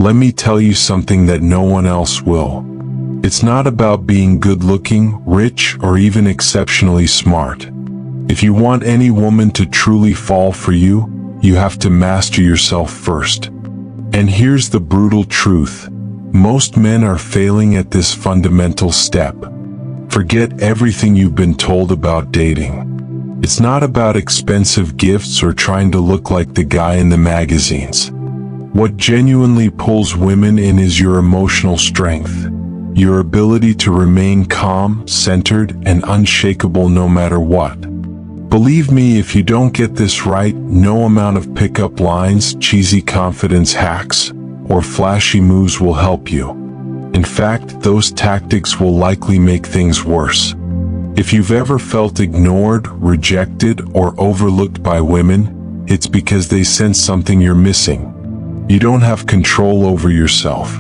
let me tell you something that no one else will. It's not about being good-looking, rich, or even exceptionally smart. If you want any woman to truly fall for you, you have to master yourself first. And here's the brutal truth. Most men are failing at this fundamental step. Forget everything you've been told about dating. It's not about expensive gifts or trying to look like the guy in the magazines. What genuinely pulls women in is your emotional strength, your ability to remain calm, centered, and unshakable no matter what. Believe me, if you don't get this right, no amount of pickup lines, cheesy confidence hacks, or flashy moves will help you. In fact, those tactics will likely make things worse. If you've ever felt ignored, rejected, or overlooked by women, it's because they sense something you're missing. You don't have control over yourself,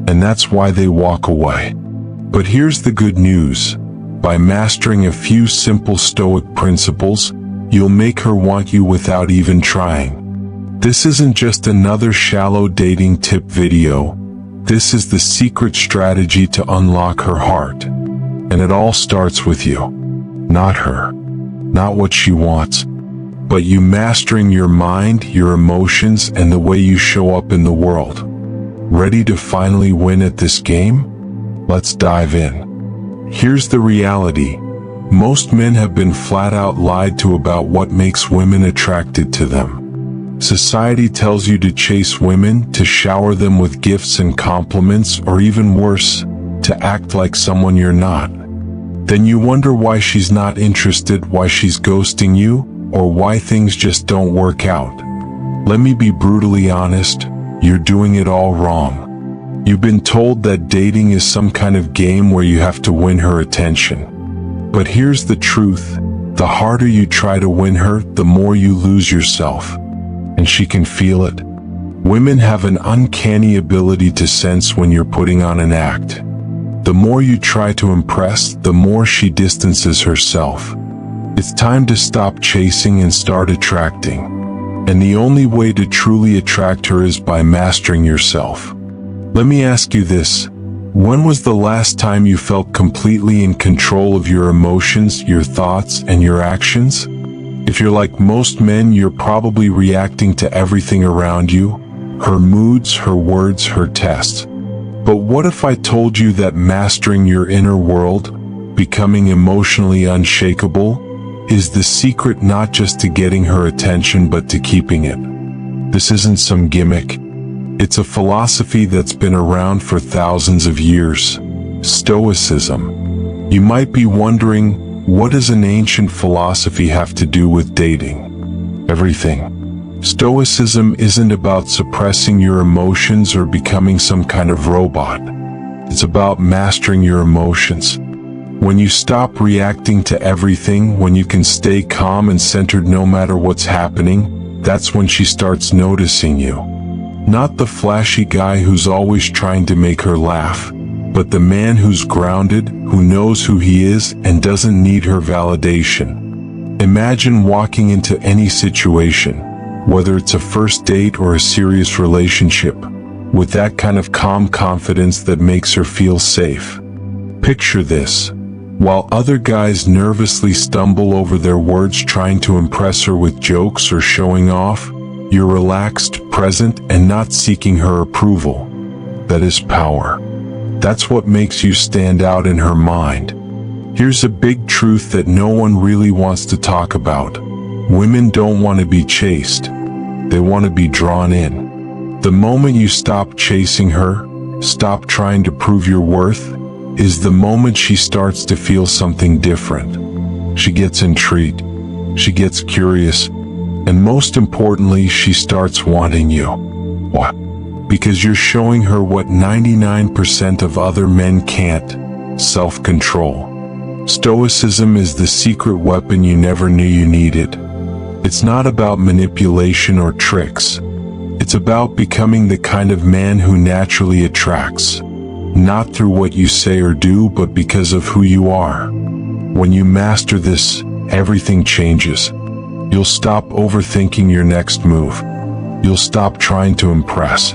and that's why they walk away. But here's the good news. By mastering a few simple Stoic principles, you'll make her want you without even trying. This isn't just another shallow dating tip video. This is the secret strategy to unlock her heart. And it all starts with you. Not her. Not what she wants. But you mastering your mind, your emotions, and the way you show up in the world. Ready to finally win at this game? Let's dive in. Here's the reality. Most men have been flat out lied to about what makes women attracted to them. Society tells you to chase women, to shower them with gifts and compliments, or even worse, to act like someone you're not. Then you wonder why she's not interested, why she's ghosting you, or why things just don't work out. Let me be brutally honest, you're doing it all wrong. You've been told that dating is some kind of game where you have to win her attention. But here's the truth. The harder you try to win her, the more you lose yourself. And she can feel it. Women have an uncanny ability to sense when you're putting on an act. The more you try to impress, the more she distances herself. It's time to stop chasing and start attracting. And the only way to truly attract her is by mastering yourself. Let me ask you this. When was the last time you felt completely in control of your emotions, your thoughts, and your actions? If you're like most men, you're probably reacting to everything around you, her moods, her words, her tests. But what if I told you that mastering your inner world, becoming emotionally unshakable, is the secret not just to getting her attention but to keeping it? This isn't some gimmick. It's a philosophy that's been around for thousands of years. Stoicism. You might be wondering, what does an ancient philosophy have to do with dating? Everything. Stoicism isn't about suppressing your emotions or becoming some kind of robot. It's about mastering your emotions. When you stop reacting to everything, when you can stay calm and centered no matter what's happening, that's when she starts noticing you. Not the flashy guy who's always trying to make her laugh, but the man who's grounded, who knows who he is, and doesn't need her validation. Imagine walking into any situation, whether it's a first date or a serious relationship, with that kind of calm confidence that makes her feel safe. Picture this. While other guys nervously stumble over their words trying to impress her with jokes or showing off, you're relaxed, present, and not seeking her approval. That is power. That's what makes you stand out in her mind. Here's a big truth that no one really wants to talk about. Women don't want to be chased. They want to be drawn in. The moment you stop chasing her, stop trying to prove your worth, is the moment she starts to feel something different. She gets intrigued. She gets curious. And most importantly, she starts wanting you. Why? Because you're showing her what 99% of other men can't: self-control. Stoicism is the secret weapon you never knew you needed. It's not about manipulation or tricks. It's about becoming the kind of man who naturally attracts. Not through what you say or do, but because of who you are. When you master this, everything changes. You'll stop overthinking your next move. You'll stop trying to impress.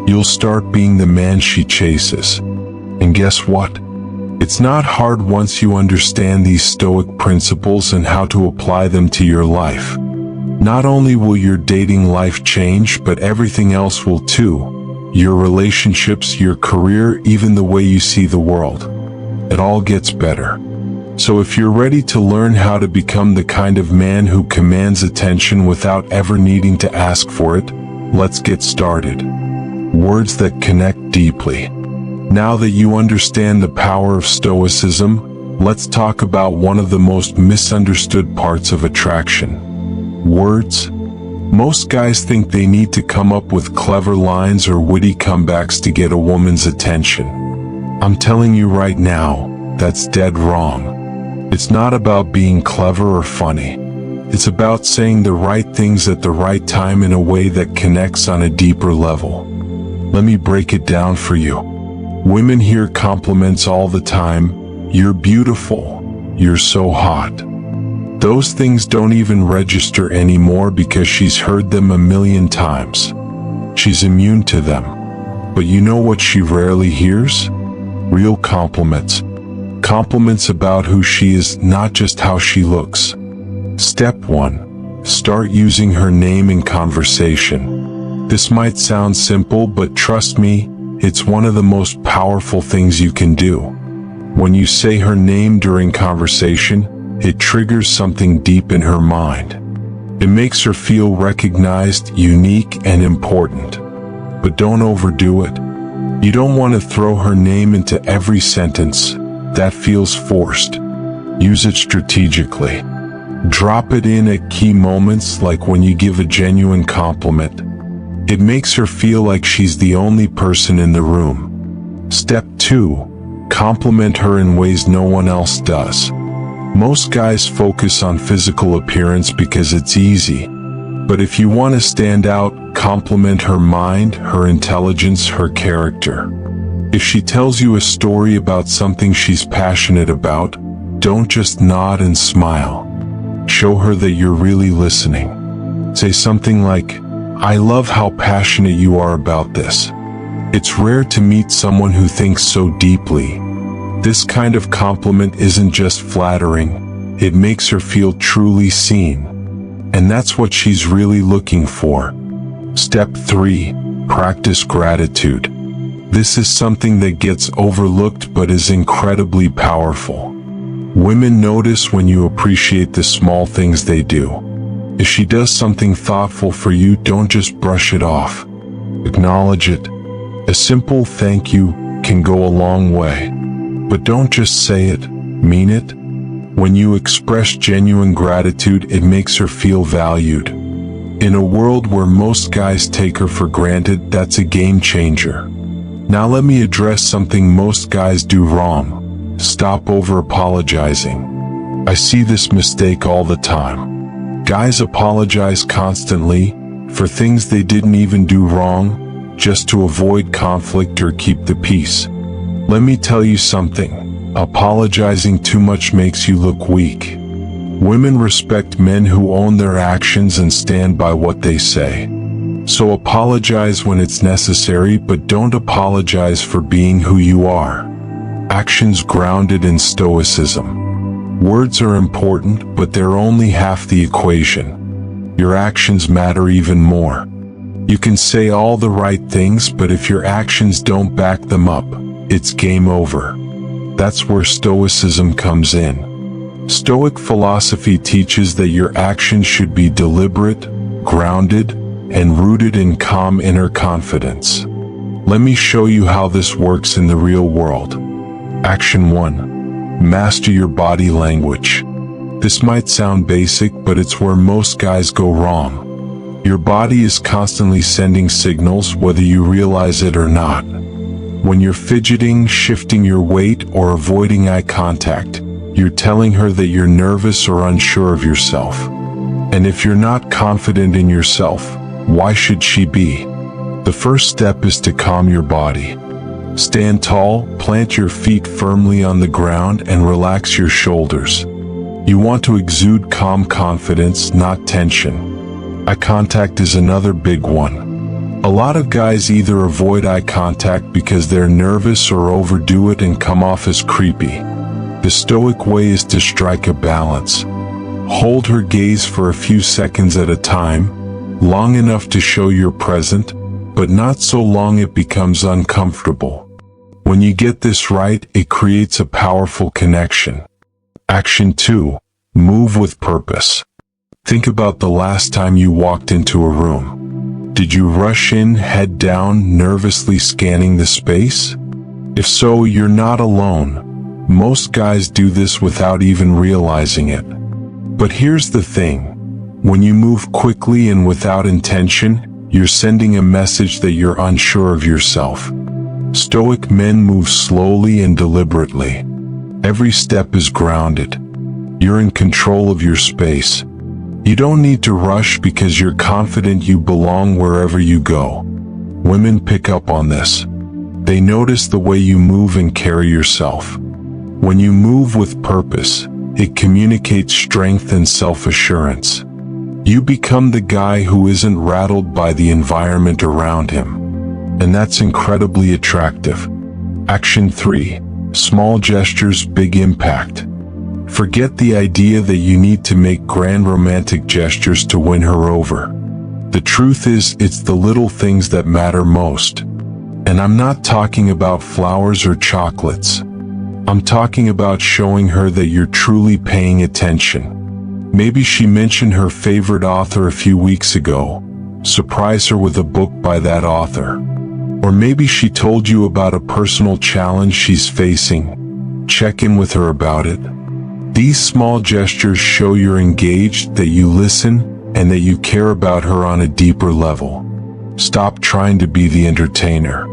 You'll start being the man she chases. And guess what? It's not hard once you understand these Stoic principles and how to apply them to your life. Not only will your dating life change, but everything else will too. Your relationships, your career, even the way you see the world. It all gets better. So if you're ready to learn how to become the kind of man who commands attention without ever needing to ask for it, let's get started. Words that connect deeply. Now that you understand the power of Stoicism, let's talk about one of the most misunderstood parts of attraction. Words. Most guys think they need to come up with clever lines or witty comebacks to get a woman's attention. I'm telling you right now, that's dead wrong. It's not about being clever or funny. It's about saying the right things at the right time in a way that connects on a deeper level. Let me break it down for you. Women hear compliments all the time. You're beautiful. You're so hot. Those things don't even register anymore because she's heard them a million times. She's immune to them. But you know what she rarely hears? Real compliments. Compliments about who she is, not just how she looks. Step 1. Start using her name in conversation. This might sound simple, but trust me, it's one of the most powerful things you can do. When you say her name during conversation, it triggers something deep in her mind. It makes her feel recognized, unique, and important. But don't overdo it. You don't want to throw her name into every sentence. That feels forced. Use it strategically. Drop it in at key moments, like when you give a genuine compliment. It makes her feel like she's the only person in the room. Step 2. Compliment her in ways no one else does. Most guys focus on physical appearance because it's easy. But if you want to stand out, compliment her mind, her intelligence, her character. If she tells you a story about something she's passionate about, don't just nod and smile. Show her that you're really listening. Say something like, "I love how passionate you are about this." It's rare to meet someone who thinks so deeply. This kind of compliment isn't just flattering, it makes her feel truly seen. And that's what she's really looking for. Step 3. Practice gratitude. This is something that gets overlooked but is incredibly powerful. Women notice when you appreciate the small things they do. If she does something thoughtful for you, don't just brush it off. Acknowledge it. A simple thank you can go a long way. But don't just say it, mean it. When you express genuine gratitude, it makes her feel valued. In a world where most guys take her for granted, that's a game changer. Now let me address something most guys do wrong. Stop over-apologizing. I see this mistake all the time. Guys apologize constantly for things they didn't even do wrong, just to avoid conflict or keep the peace. Let me tell you something. Apologizing too much makes you look weak. Women respect men who own their actions and stand by what they say. So apologize when it's necessary, but don't apologize for being who you are. Actions grounded in Stoicism. Words are important, but they're only half the equation. Your actions matter even more. You can say all the right things, but if your actions don't back them up, it's game over. That's where Stoicism comes in. Stoic philosophy teaches that your actions should be deliberate, grounded, and rooted in calm inner confidence. Let me show you how this works in the real world. Action 1. Master your body language. This might sound basic, but it's where most guys go wrong. Your body is constantly sending signals, whether you realize it or not. When you're fidgeting, shifting your weight, or avoiding eye contact, you're telling her that you're nervous or unsure of yourself. And if you're not confident in yourself, why should she be? The first step is to calm your body. Stand tall, plant your feet firmly on the ground, and relax your shoulders. You want to exude calm confidence, not tension. Eye contact is another big one. A lot of guys either avoid eye contact because they're nervous or overdo it and come off as creepy. The Stoic way is to strike a balance. Hold her gaze for a few seconds at a time, long enough to show you're present, but not so long it becomes uncomfortable. When you get this right, it creates a powerful connection. Action 2. Move with purpose. Think about the last time you walked into a room. Did you rush in, head down, nervously scanning the space? If so, you're not alone. Most guys do this without even realizing it. But here's the thing. When you move quickly and without intention, you're sending a message that you're unsure of yourself. Stoic men move slowly and deliberately. Every step is grounded. You're in control of your space. You don't need to rush because you're confident you belong wherever you go. Women pick up on this. They notice the way you move and carry yourself. When you move with purpose, it communicates strength and self-assurance. You become the guy who isn't rattled by the environment around him. And that's incredibly attractive. Action 3. Small gestures, big impact. Forget the idea that you need to make grand romantic gestures to win her over. The truth is, it's the little things that matter most. And I'm not talking about flowers or chocolates. I'm talking about showing her that you're truly paying attention. Maybe she mentioned her favorite author a few weeks ago. Surprise her with a book by that author. Or maybe she told you about a personal challenge she's facing. Check in with her about it. These small gestures show you're engaged, that you listen, and that you care about her on a deeper level. Stop trying to be the entertainer.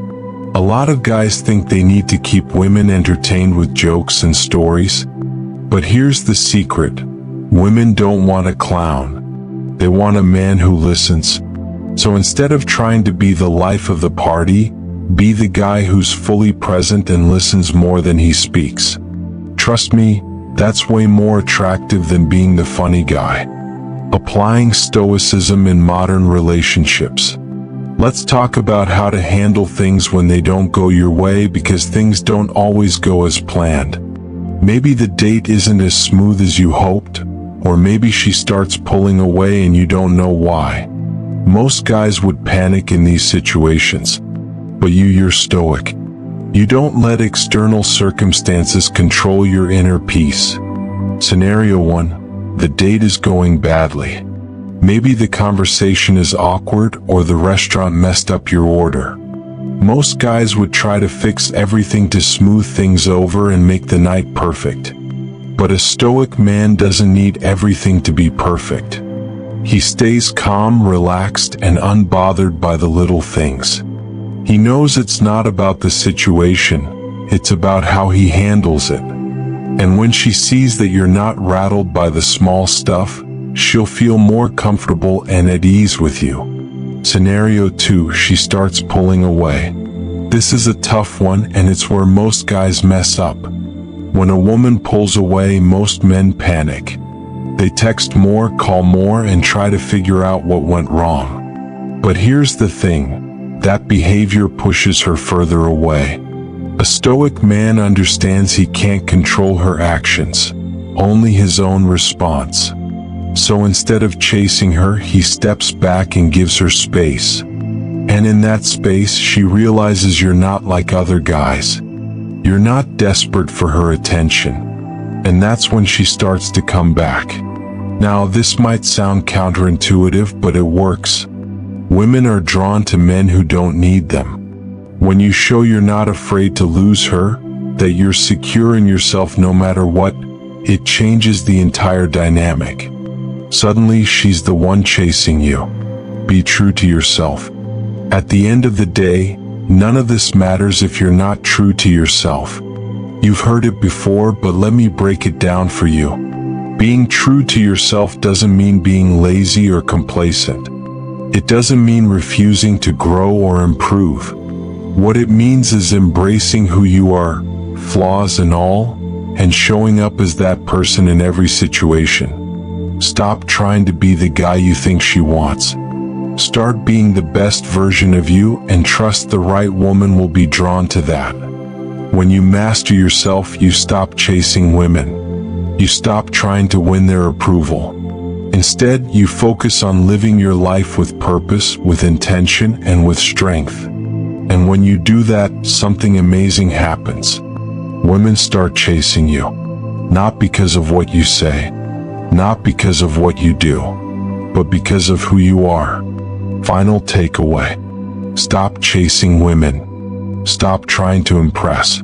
A lot of guys think they need to keep women entertained with jokes and stories. But here's the secret. Women don't want a clown. They want a man who listens. So instead of trying to be the life of the party, be the guy who's fully present and listens more than he speaks. Trust me, that's way more attractive than being the funny guy. Applying Stoicism in modern relationships. Let's talk about how to handle things when they don't go your way, because things don't always go as planned. Maybe the date isn't as smooth as you hoped, or maybe she starts pulling away and you don't know why. Most guys would panic in these situations. But you're stoic. You don't let external circumstances control your inner peace. Scenario 1. The date is going badly. Maybe the conversation is awkward or the restaurant messed up your order. Most guys would try to fix everything to smooth things over and make the night perfect. But a stoic man doesn't need everything to be perfect. He stays calm, relaxed, and unbothered by the little things. He knows it's not about the situation, it's about how he handles it. And when she sees that you're not rattled by the small stuff, she'll feel more comfortable and at ease with you. Scenario 2. She starts pulling away. This is a tough one, and it's where most guys mess up. When a woman pulls away, most men panic. They text more, call more, and try to figure out what went wrong. But here's the thing. That behavior pushes her further away. A stoic man understands he can't control her actions, only his own response. So instead of chasing her, he steps back and gives her space. And in that space, she realizes you're not like other guys. You're not desperate for her attention. And that's when she starts to come back. Now, this might sound counterintuitive, but it works. Women are drawn to men who don't need them. When you show you're not afraid to lose her, that you're secure in yourself no matter what, it changes the entire dynamic. Suddenly, she's the one chasing you. Be true to yourself. At the end of the day, none of this matters if you're not true to yourself. You've heard it before, but let me break it down for you. Being true to yourself doesn't mean being lazy or complacent. It doesn't mean refusing to grow or improve. What it means is embracing who you are, flaws and all, and showing up as that person in every situation. Stop trying to be the guy you think she wants. Start being the best version of you and trust the right woman will be drawn to that. When you master yourself, you stop chasing women. You stop trying to win their approval. Instead, you focus on living your life with purpose, with intention, and with strength. And when you do that, something amazing happens. Women start chasing you. Not because of what you say, not because of what you do, but because of who you are. Final takeaway. Stop chasing women. Stop trying to impress.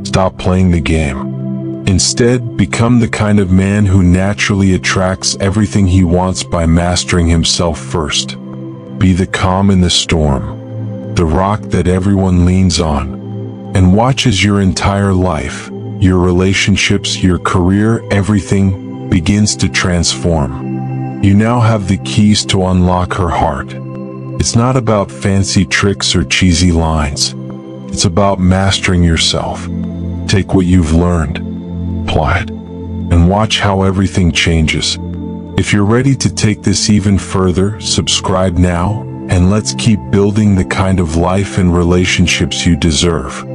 Stop playing the game. Instead, become the kind of man who naturally attracts everything he wants by mastering himself first. Be the calm in the storm, the rock that everyone leans on, and watch as your entire life, your relationships, your career, everything begins to transform. You now have the keys to unlock her heart. It's not about fancy tricks or cheesy lines. It's about mastering yourself. Take what you've learned, apply it, and watch how everything changes. If you're ready to take this even further, subscribe now, and let's keep building the kind of life and relationships you deserve.